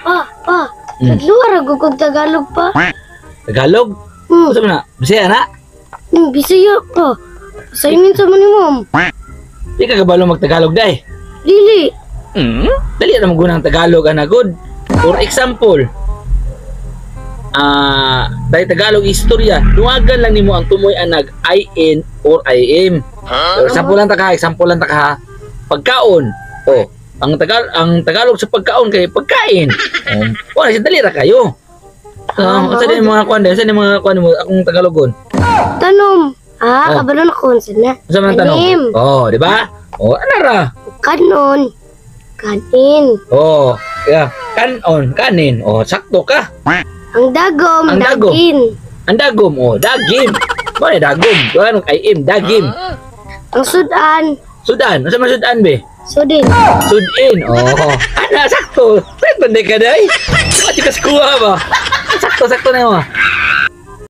Pa. Nagluwar ako kung Tagalog pa. Tagalog? Gusto mo na? Bisaya na? Bisaya pa. Assignment sa ni ma'am. Di ka kabalo mag-Tagalog, day. Dili. Dali na magunang Tagalog, anagod. For example, dahil Tagalog istorya, duwagan lang nimo ang tumoy anag IN or IM. Example lang ta ka, pagkaon. Ang Tagalog sa pagkaon kay pagkain. Wala siya dali ra kayo. Sa din mga kuan din, sa din mga kuan mo akong Tagalogon. Tanom. Kabalo na ko na. Sa man tanong. Di ba? Ano ra? Kanon. Kanin. Yeah. Kanon, kanin. Sakto ka. Ang dagom, dagin. Ang dagom, dagim. Ano dagom? Ano kay im, dagim. Ang sudan. Sudan. Ano sa mga sudan, be? Sudin. Sudin. Sakto. Pwede ka day. Mati ka sa kuha ba? Sakto na yun.